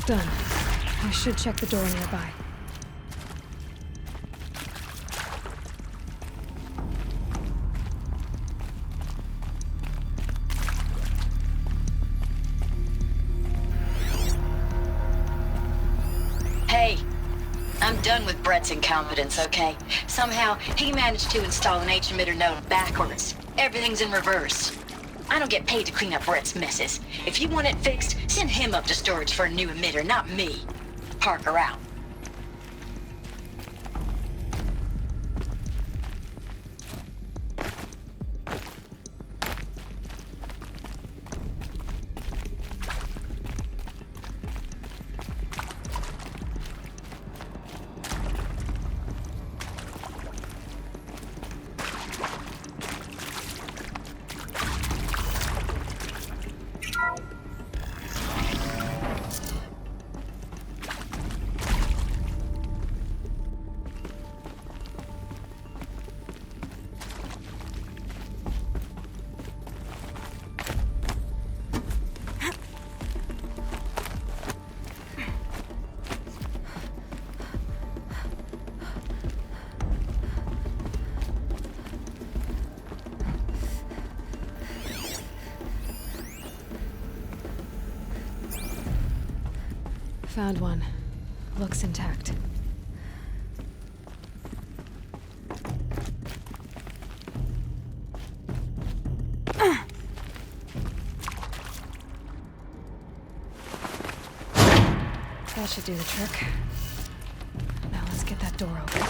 Done. I should check the door nearby. Hey, I'm done with Brett's incompetence, okay? Somehow, he managed to install an H-emitter node backwards. Everything's in reverse. I don't get paid to clean up Brett's messes. If you want it fixed, send him up to storage for a new emitter, not me. Parker out. Found one. Looks intact. That should do the trick. Now let's get that door open.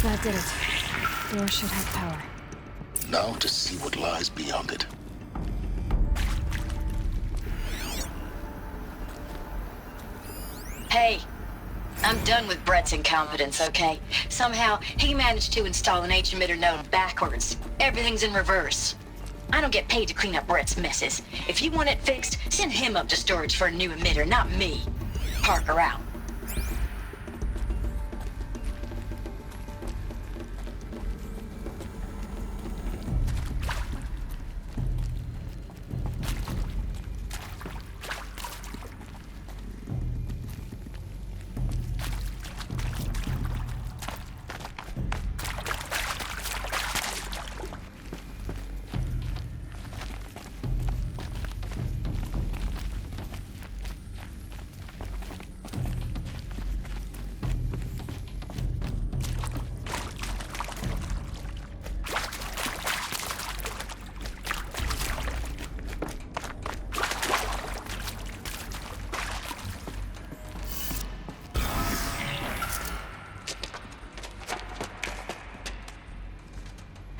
That did it. Door should have power. Now to see what lies beyond it. Hey, I'm done with Brett's incompetence, okay? Somehow, he managed to install an H-emitter node backwards. Everything's in reverse. I don't get paid to clean up Brett's messes. If you want it fixed, send him up to storage for a new emitter, not me. Parker out.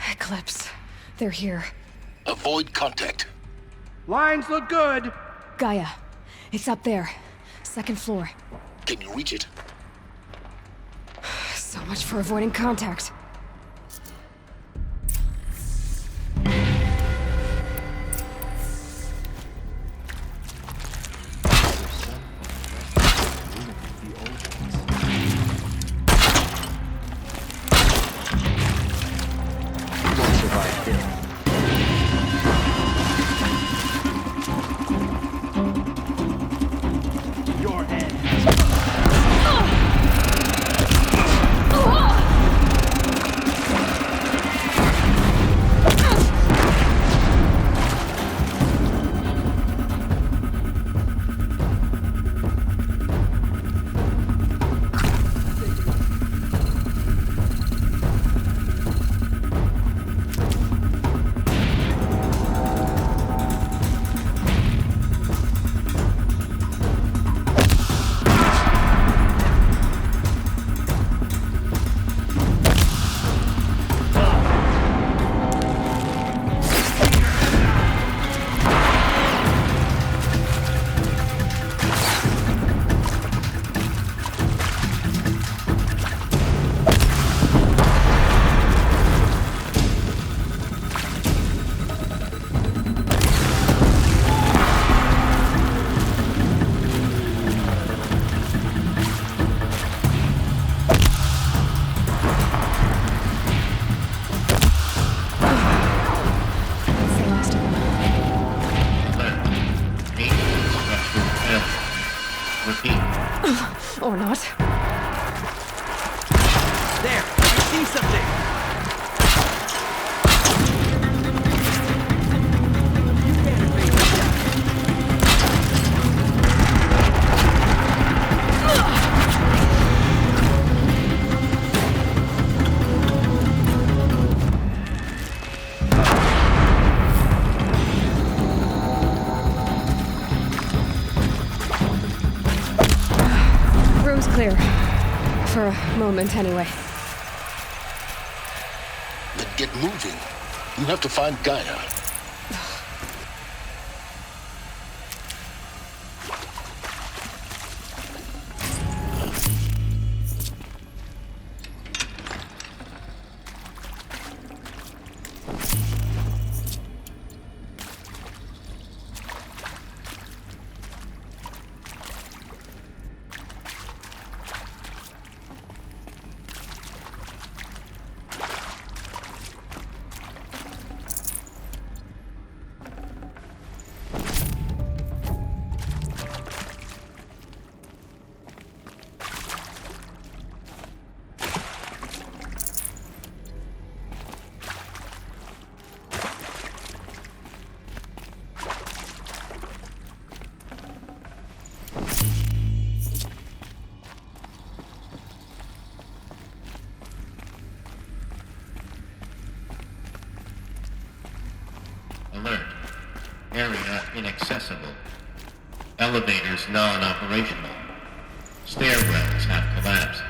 Eclipse. They're here. Avoid contact. Lines look good. Gaia. It's up there. Second floor. Can you reach it? So much for avoiding contact. Or not. There, I see something. Room's clear. For a moment, anyway. Then get moving. You have to find Gaia. Alert. Area inaccessible. Elevators non-operational. Stairwells have collapsed.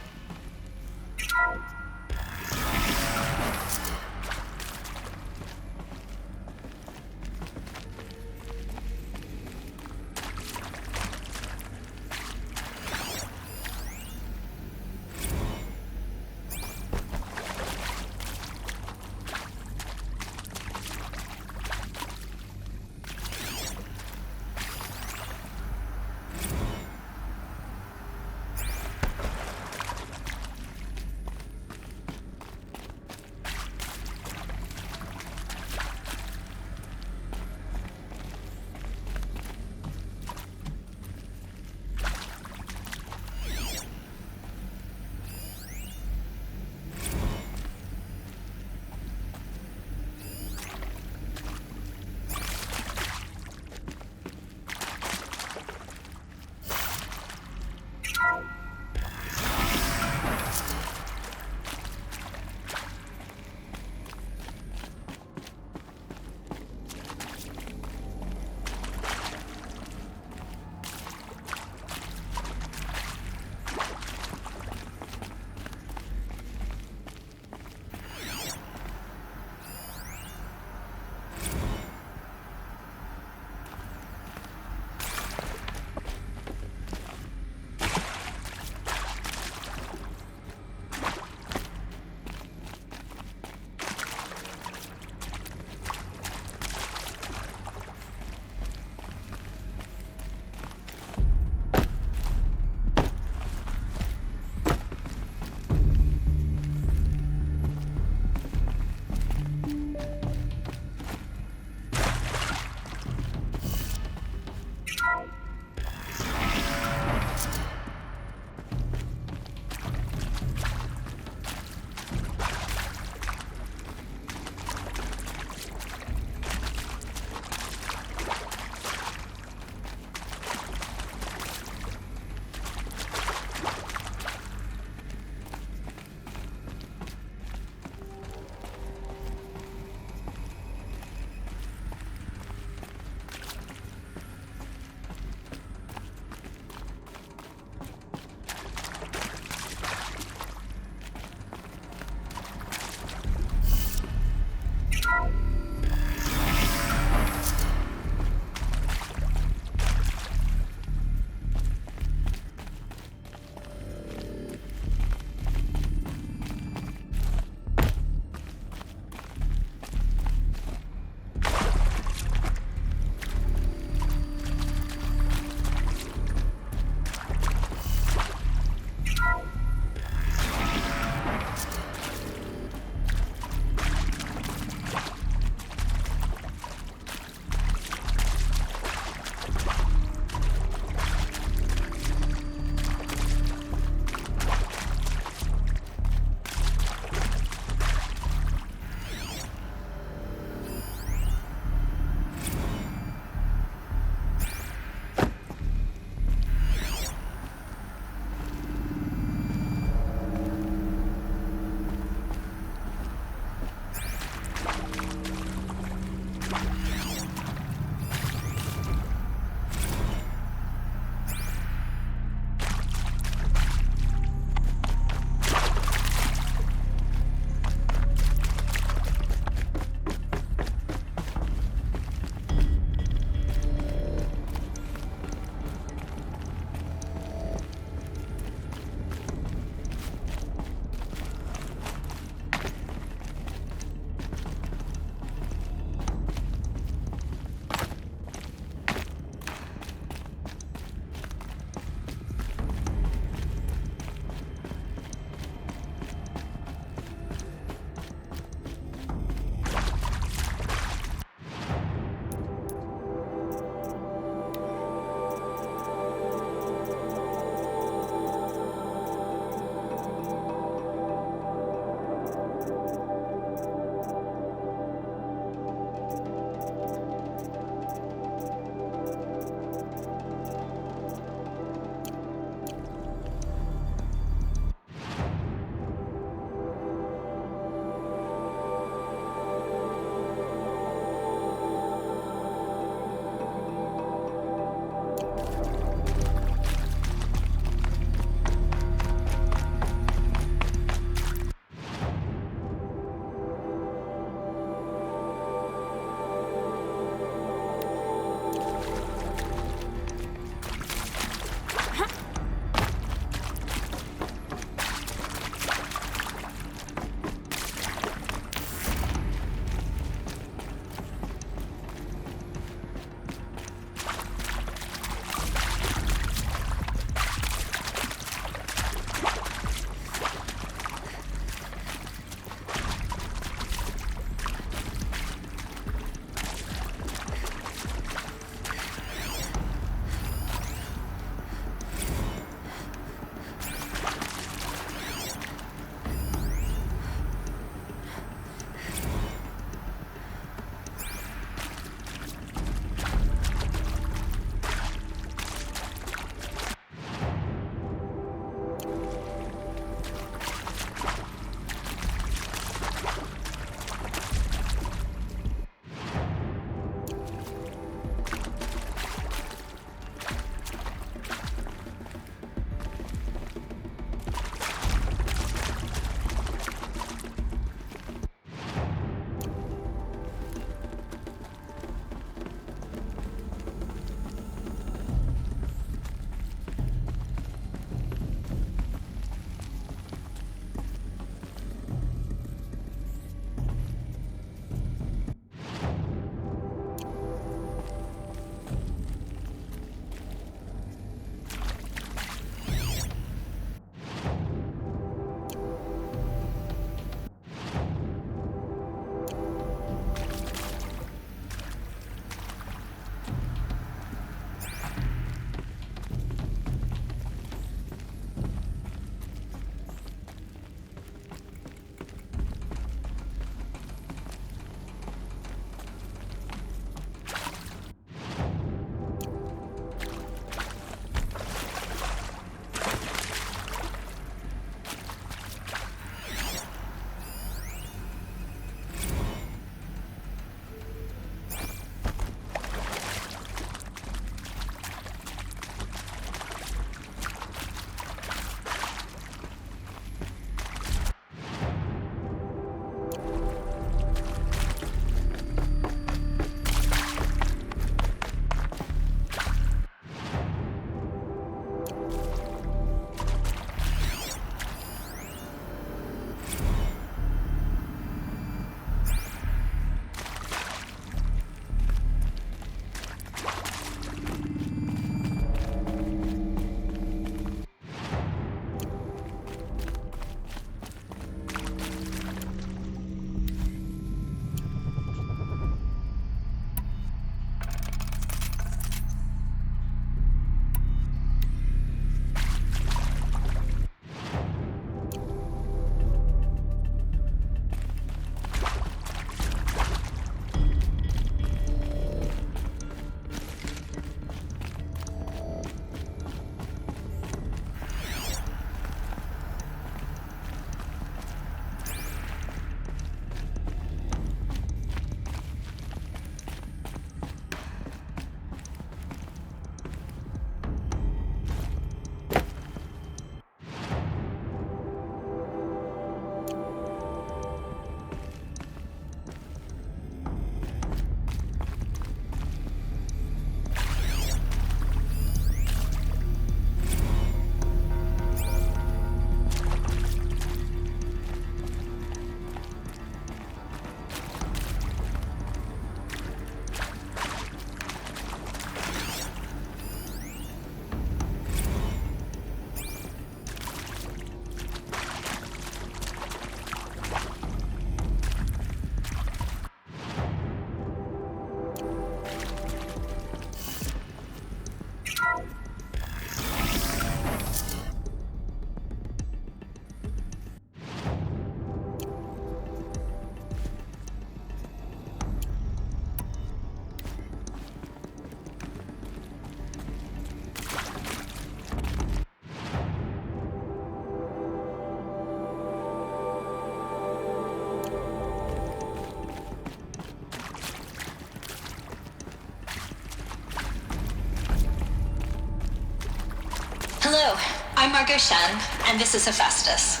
I'm Margot Shen, and this is Hephaestus.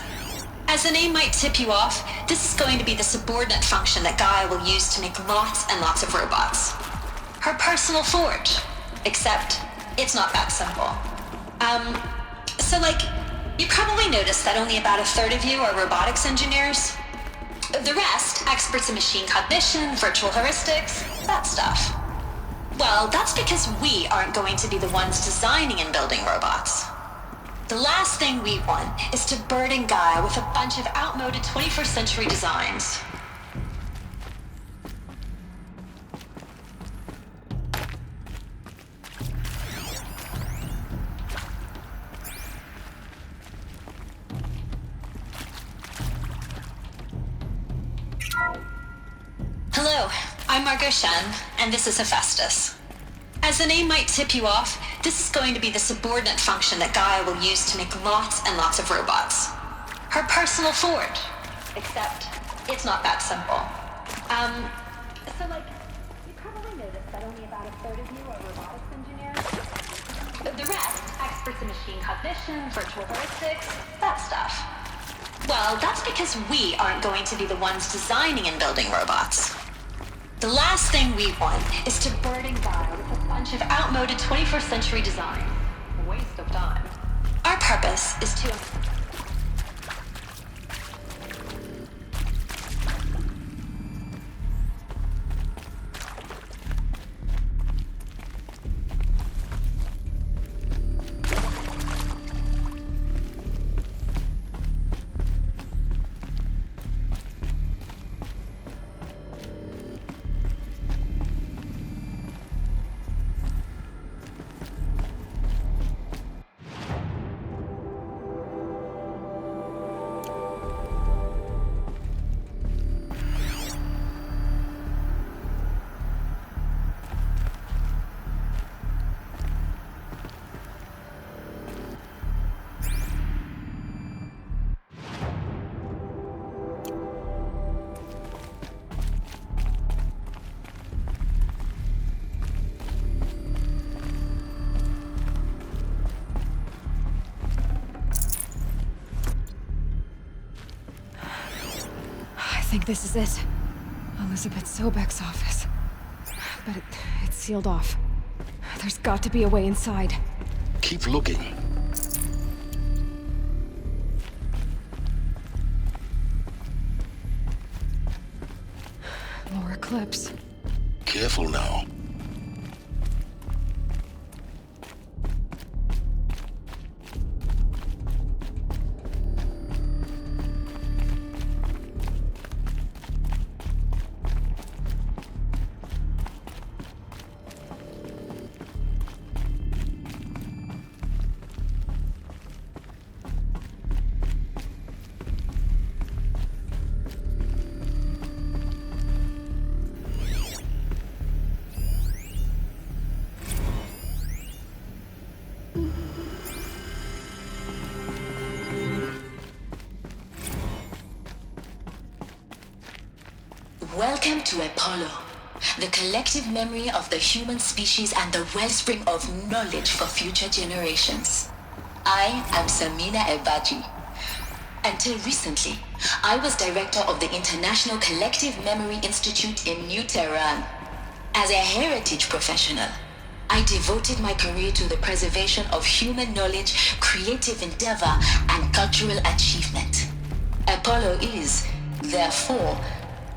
As the name might tip you off, this is going to be the subordinate function that Gaia will use to make lots and lots of robots. Her personal forge. Except, it's not that simple. You probably noticed that only about a third of you are robotics engineers. The rest, experts in machine cognition, virtual heuristics, that stuff. Well, that's because we aren't going to be the ones designing and building robots. The last thing we want is to burden Gaia with a bunch of outmoded 21st century designs. Hello, I'm Margot Shen, and this is Hephaestus. As the name might tip you off, this is going to be the subordinate function that Gaia will use to make lots and lots of robots. Her personal forge. Except, it's not that simple. You probably noticed that only about a third of you are robotics engineers. The rest, experts in machine cognition, virtual heuristics, that stuff. Well, that's because we aren't going to be the ones designing and building robots. The last thing we want is to burden Gaia with a bunch of outmoded 21st century designs. A waste of time. Our purpose is to... I think this is it. Elizabeth Sobek's office. But it's sealed off. There's got to be a way inside. Keep looking. Lower Eclipse. Careful now. Welcome to Apollo, the collective memory of the human species and the wellspring of knowledge for future generations. I am Samina Ebaji. Until recently, I was director of the International Collective Memory Institute in New Tehran. As a heritage professional, I devoted my career to the preservation of human knowledge, creative endeavor, and cultural achievement. Apollo is, therefore,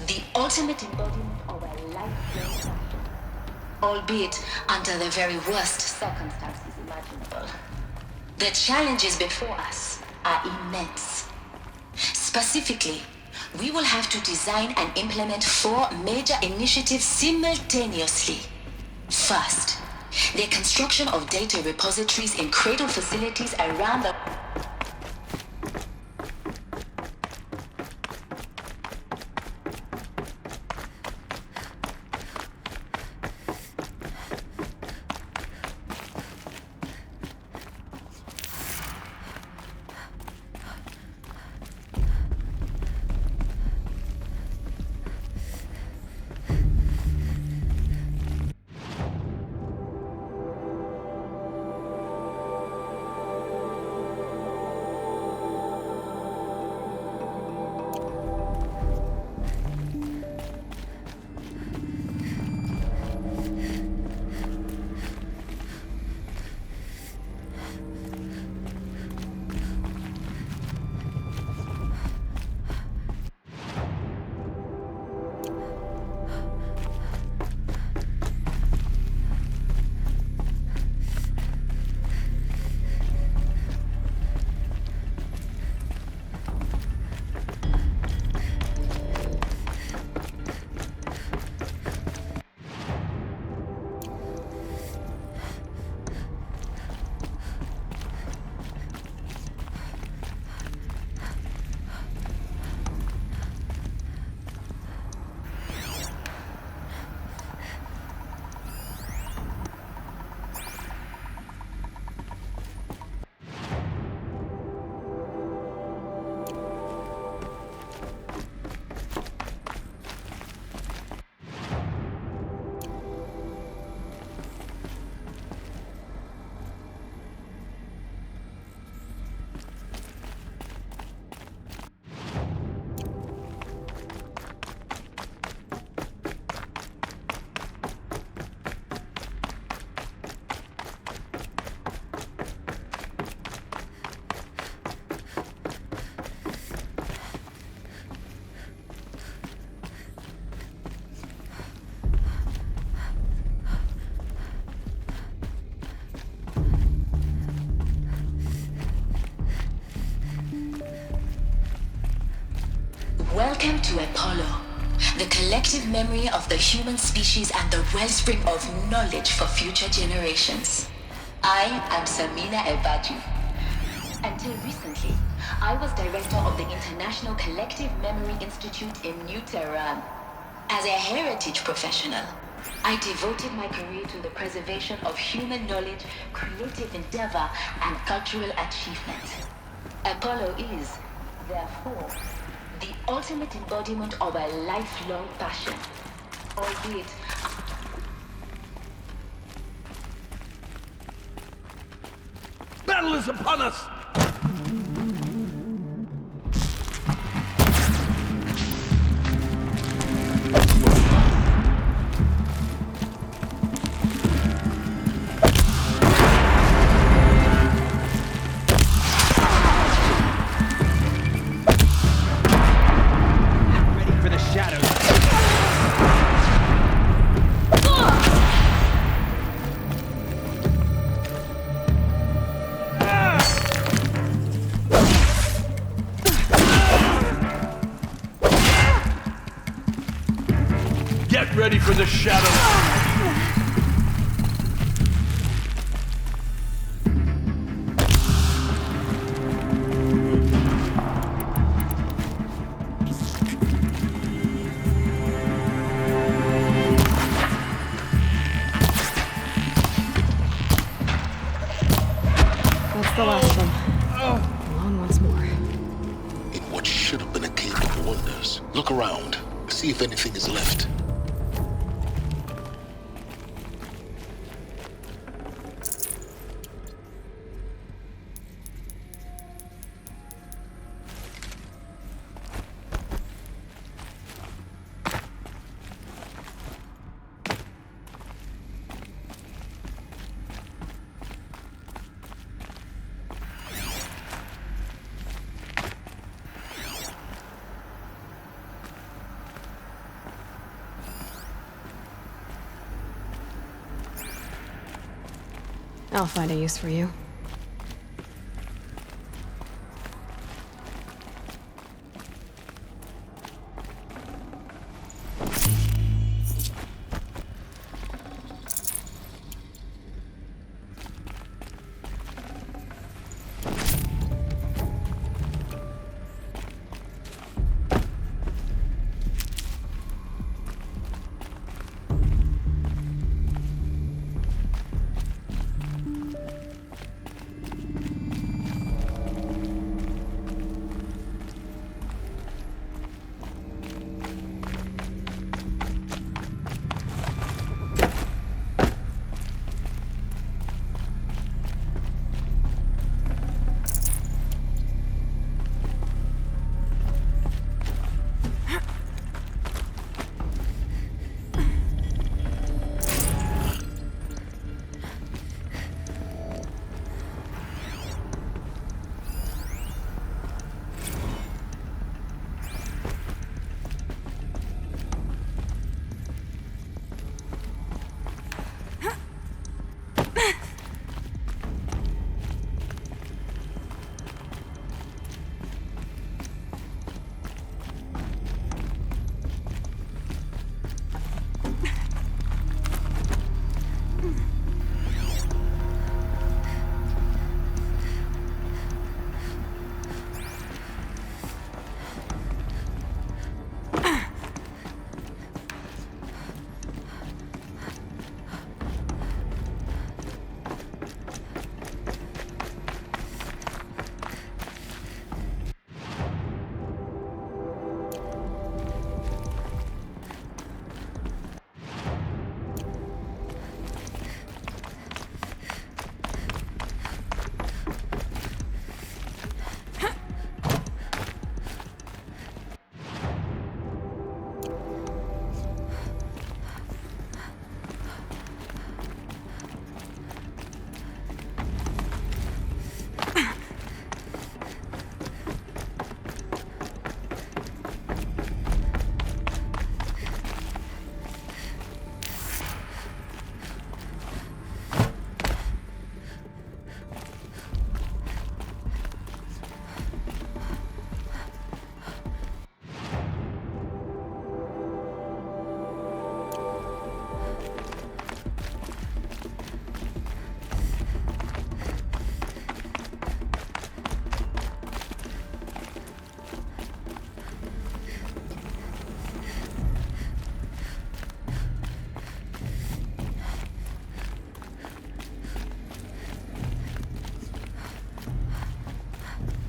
the ultimate embodiment of a life-long passion, albeit under the very worst circumstances imaginable. The challenges before us are immense. Specifically, we will have to design and implement 4 major initiatives simultaneously. First, the construction of data repositories in cradle facilities around the Welcome to Apollo, the collective memory of the human species and the wellspring of knowledge for future generations. I am Samina Ebadu. Until recently, I was director of the International Collective Memory Institute in New Tehran. As a heritage professional, I devoted my career to the preservation of human knowledge, creative endeavor, and cultural achievement. Apollo is, therefore, the ultimate embodiment of a lifelong passion, albeit Battle is upon us! Ready for the shadows. Get ready for the shadows. That's the last of them. Alone once more. In what should have been a cave of wonders. Look around. See if anything is left. I'll find a use for you.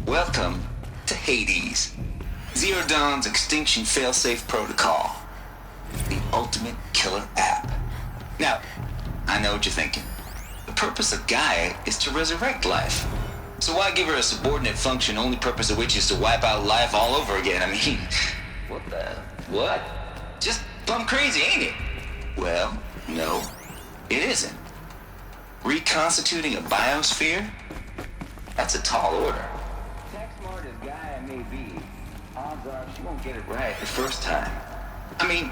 Welcome to Hades. Zero Dawn's extinction failsafe protocol. The ultimate killer app. Now, I know what you're thinking. The purpose of Gaia is to resurrect life. So why give her a subordinate function, only purpose of which is to wipe out life all over again? I mean, what? Just plumb crazy, ain't it? Well, no, it isn't. Reconstituting a biosphere? That's a tall order. Tech smart as Gaia may be, odds are she won't get it right the first time. I mean,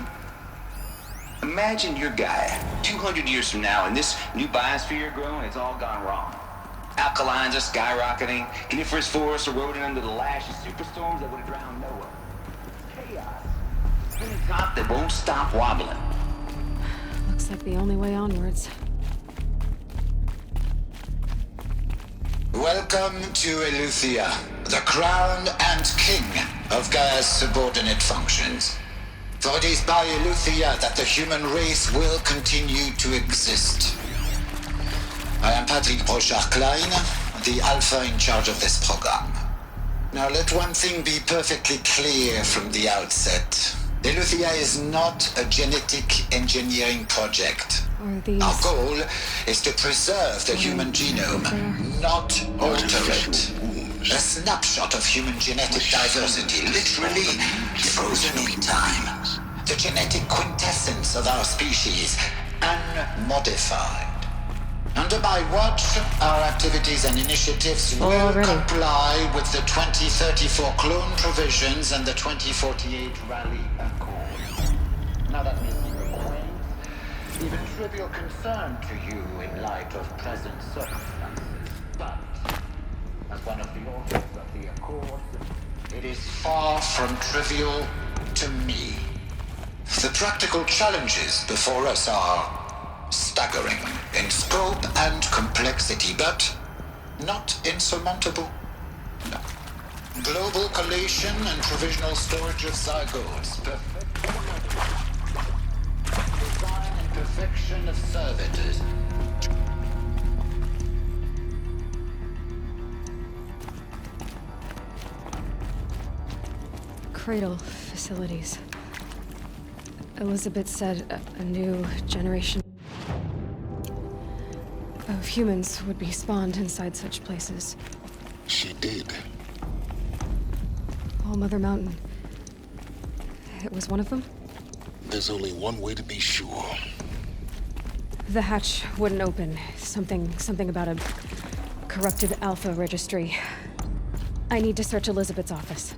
imagine your Gaia 200 years from now and this new biosphere you're growing, it's all gone wrong. Alkalines are skyrocketing, coniferous forests eroding under the lash of superstorms that would have drowned Noah. Chaos. Spinning top that won't stop wobbling. Looks like the only way onwards. Welcome to Eleuthia, the crown and king of Gaia's subordinate functions. For it is by Eleuthia that the human race will continue to exist. I am Patrick Brochard-Klein, the Alpha in charge of this program. Now let one thing be perfectly clear from the outset. Eleuthia is not a genetic engineering project. Our goal is to preserve the human genome, not alter it. A snapshot of human genetic diversity, literally frozen in time. The genetic quintessence of our species, unmodified. Under my watch, our activities and initiatives will comply with the 2034 clone provisions and the 2048 Rally Accord. Now that may seem a quaint, even trivial concern to you in light of present circumstances, but as one of the authors of the Accord, it is far from trivial to me. The practical challenges before us are staggering in scope and complexity, but not insurmountable. No. Global collation and provisional storage of zygotes. Design and perfection of servitors. Cradle facilities. Elizabeth said a new generation of humans would be spawned inside such places. She did. All Mother Mountain. It was one of them? There's only one way to be sure. The hatch wouldn't open. Something about a corrupted Alpha registry. I need to search Elizabeth's office.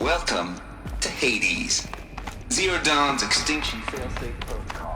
Welcome to Hades. Zero Dawn's extinction failsafe protocol.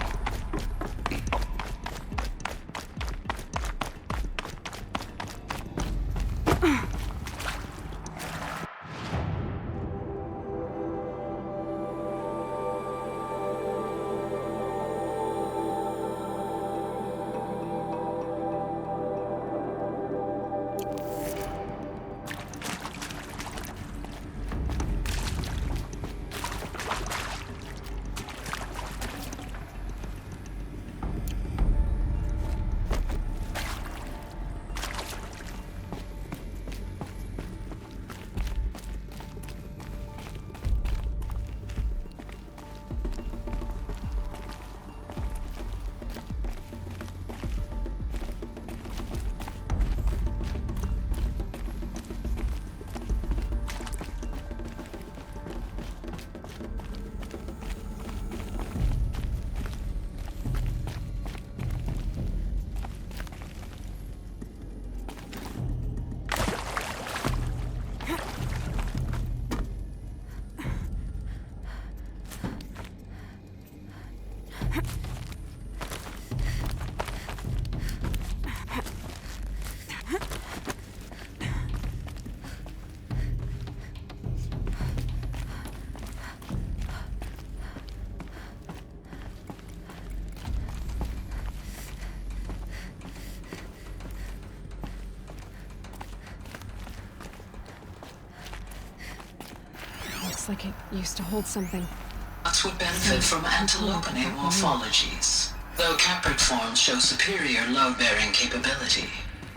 Looks like it used to hold something. Nuts would benefit from antilopinate morphologies, though caprid forms show superior load-bearing capability.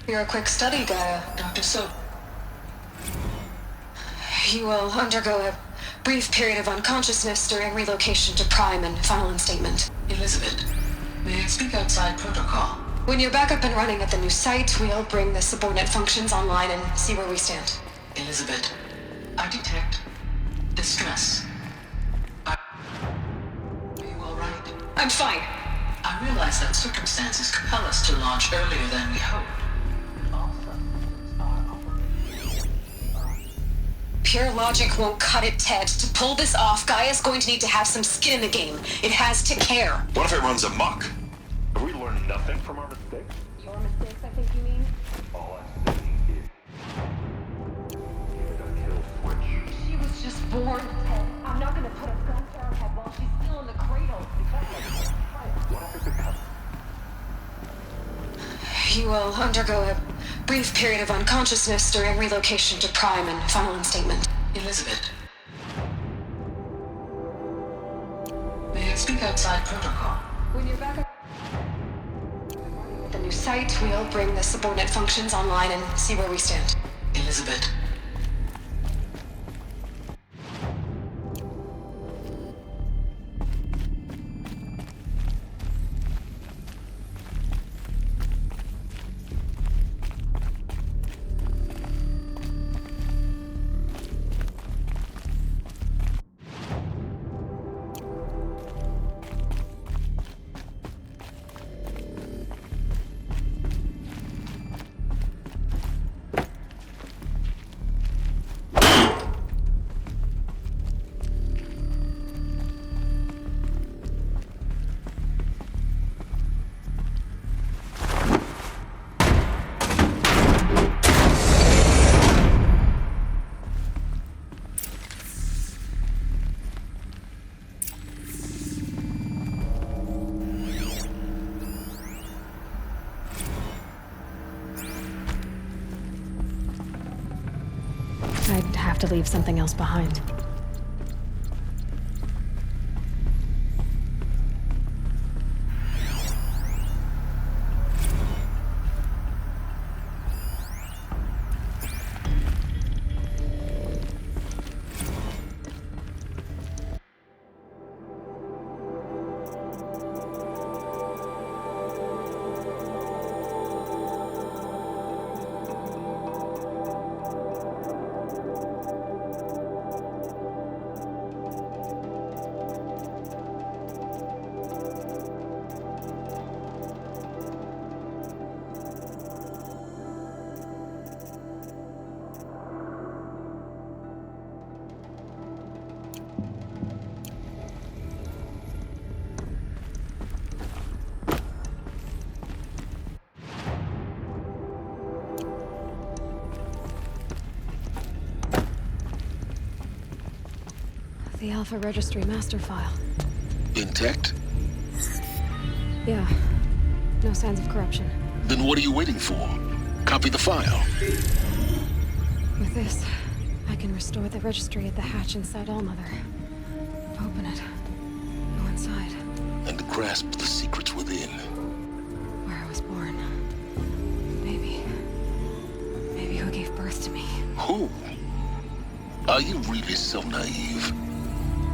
You're a quick study, Gaia. Dr. So... You will undergo a brief period of unconsciousness during relocation to Prime and final instatement. Elizabeth, may I speak outside protocol? When you're back up and running at the new site, we'll bring the subordinate functions online and see where we stand. Elizabeth, I detect distress. Are you alright? I'm fine. I realize that circumstances compel us to launch earlier than we hoped. Pure logic won't cut it, Ted. To pull this off, Gaia's going to need to have some skin in the game. It has to care. What if it runs amok? Have we learned nothing from our mistakes? Your mistakes, I think you mean? All I'm saying is... give it a kill switch. She was just born, Ted. I'm not gonna put a gun to her head while she's still in the cradle. What if it becomes... You will undergo a brief period of unconsciousness during relocation to Prime and final instatement. Elizabeth, may I speak outside protocol? When you're back up at the new site, we'll bring the subordinate functions online and see where we stand. Elizabeth, I'd have to leave something else behind. The Alpha Registry master file. Intact? Yeah. No signs of corruption. Then what are you waiting for? Copy the file. With this, I can restore the registry at the hatch inside Allmother. Open it. Go inside. And grasp the secrets within. Where I was born. Maybe who gave birth to me. Who? Are you really so naive?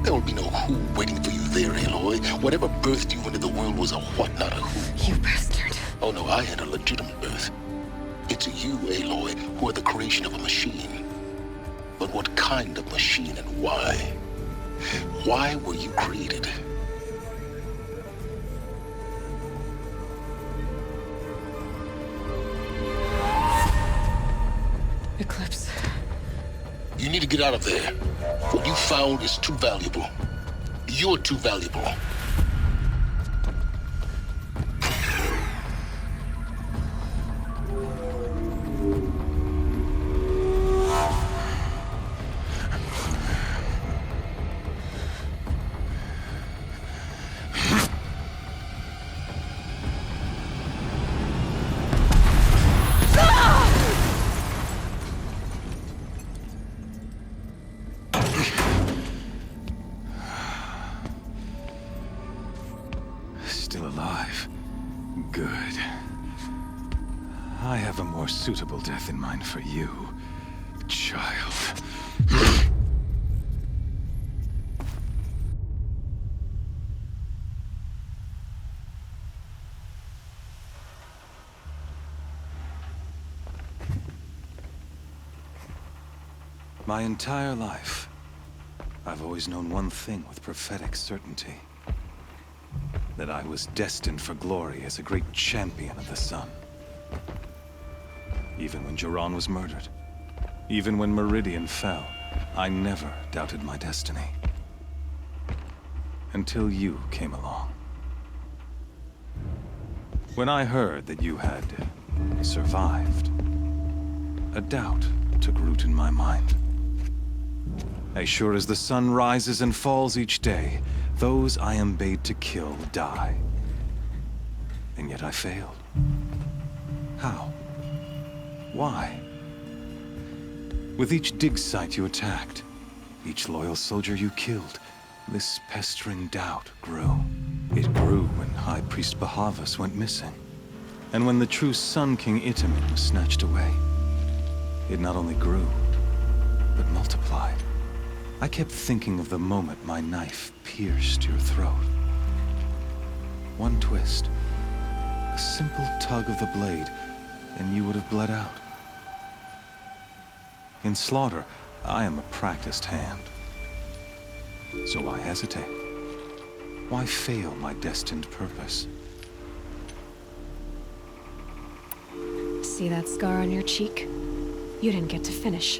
There will be no who waiting for you there, Aloy. Whatever birthed you into the world was a what, not a who. You bastard. Oh no, I had a legitimate birth. It's you, Aloy, who are the creation of a machine. But what kind of machine and why? Why were you created? Eclipse. You need to get out of there. What you found is too valuable. You're too valuable. Still alive. Good. I have a more suitable death in mind for you, child. My entire life, I've always known one thing with prophetic certainty. That I was destined for glory as a great champion of the sun. Even when Jiran was murdered, even when Meridian fell, I never doubted my destiny. Until you came along. When I heard that you had survived, a doubt took root in my mind. As sure as the sun rises and falls each day, those I am bade to kill die. And yet I failed. How? Why? With each dig site you attacked, each loyal soldier you killed, this pestering doubt grew. It grew when High Priest Bahavas went missing, and when the true Sun King Itamen was snatched away. It not only grew, but multiplied. I kept thinking of the moment my knife pierced your throat. One twist, a simple tug of the blade, and you would have bled out. In slaughter, I am a practiced hand. So why hesitate? Why fail my destined purpose? See that scar on your cheek? You didn't get to finish.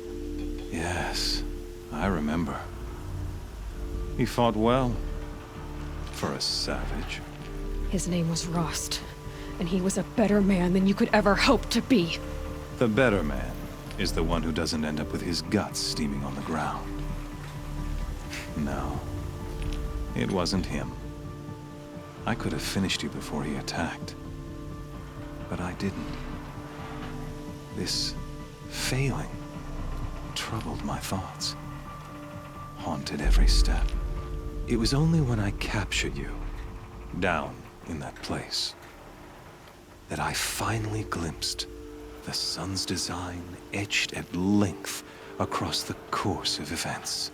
Yes, I remember. He fought well. For a savage. His name was Rost, and he was a better man than you could ever hope to be. The better man is the one who doesn't end up with his guts steaming on the ground. No, it wasn't him. I could have finished you before he attacked. But I didn't. This failing troubled my thoughts. Haunted every step. It was only when I captured you, down in that place, that I finally glimpsed the sun's design etched at length across the course of events.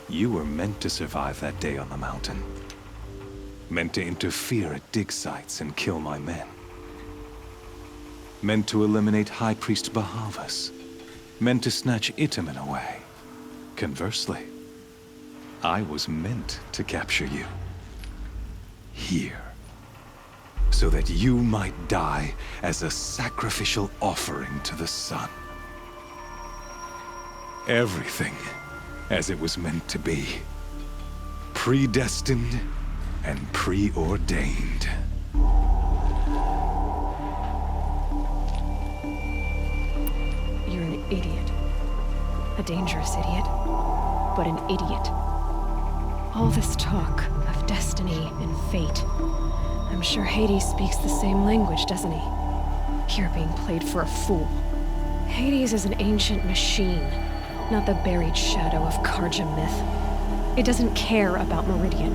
You were meant to survive that day on the mountain. Meant to interfere at dig sites and kill my men. Meant to eliminate High Priest Bahavas. Meant to snatch Itamen away. Conversely, I was meant to capture you. Here. So that you might die as a sacrificial offering to the sun. Everything as it was meant to be. Predestined and preordained. You're an idiot. A dangerous idiot. but an idiot. All this talk of destiny and fate. I'm sure Hades speaks the same language, doesn't he? You're being played for a fool. Hades is an ancient machine, not the buried shadow of Karja myth. It doesn't care about Meridian.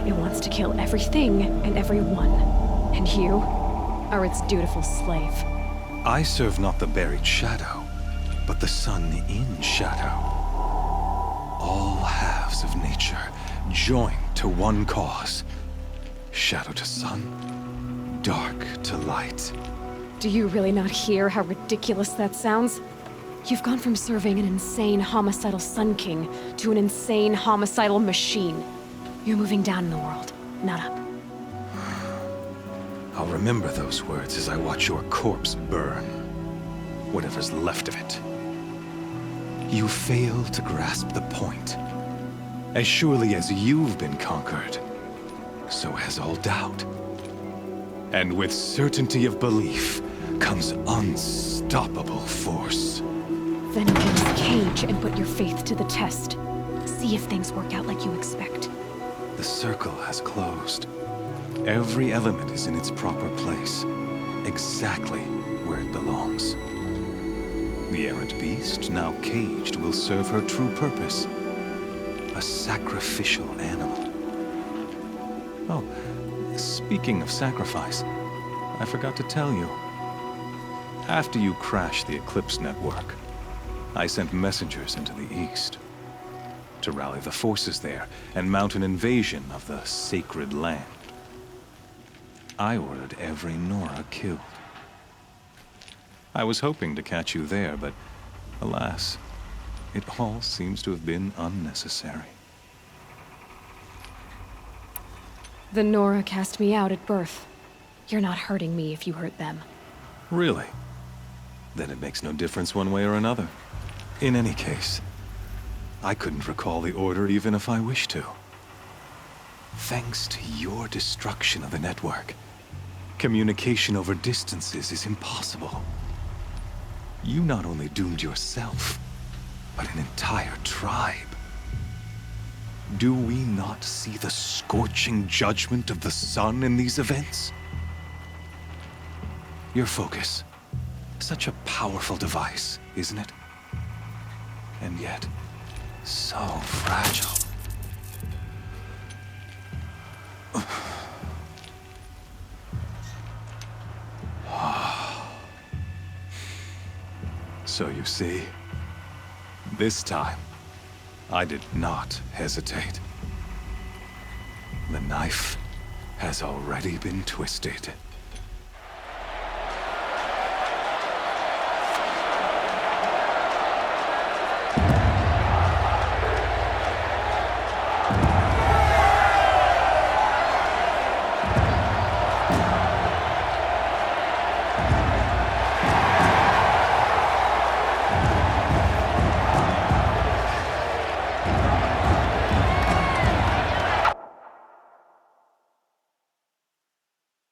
It wants to kill everything and everyone. And you are its dutiful slave. I serve not the buried shadow, but the sun in shadow. All halves of nature joined to one cause. Shadow to sun, dark to light. Do you really not hear how ridiculous that sounds? You've gone from serving an insane homicidal Sun King to an insane homicidal machine. You're moving down in the world, not up. I'll remember those words as I watch your corpse burn. Whatever's left of it. You fail to grasp the point. As surely as you've been conquered, so has all doubt. And with certainty of belief comes unstoppable force. Then get this cage and put your faith to the test. See if things work out like you expect. The circle has closed. Every element is in its proper place, exactly where it belongs. The errant beast, now caged, will serve her true purpose. A sacrificial animal. Oh, speaking of sacrifice, I forgot to tell you. After you crashed the Eclipse network, I sent messengers into the east to rally the forces there and mount an invasion of the sacred land. I ordered every Nora killed. I was hoping to catch you there, but alas, it all seems to have been unnecessary. The Nora cast me out at birth. You're not hurting me if you hurt them. Really? Then it makes no difference one way or another. In any case, I couldn't recall the order even if I wished to. Thanks to your destruction of the network, communication over distances is impossible. You not only doomed yourself, but an entire tribe. Do we not see the scorching judgment of the sun in these events? Your focus. Such a powerful device, isn't it? And yet, so fragile. So you see, this time, I did not hesitate. The knife has already been twisted.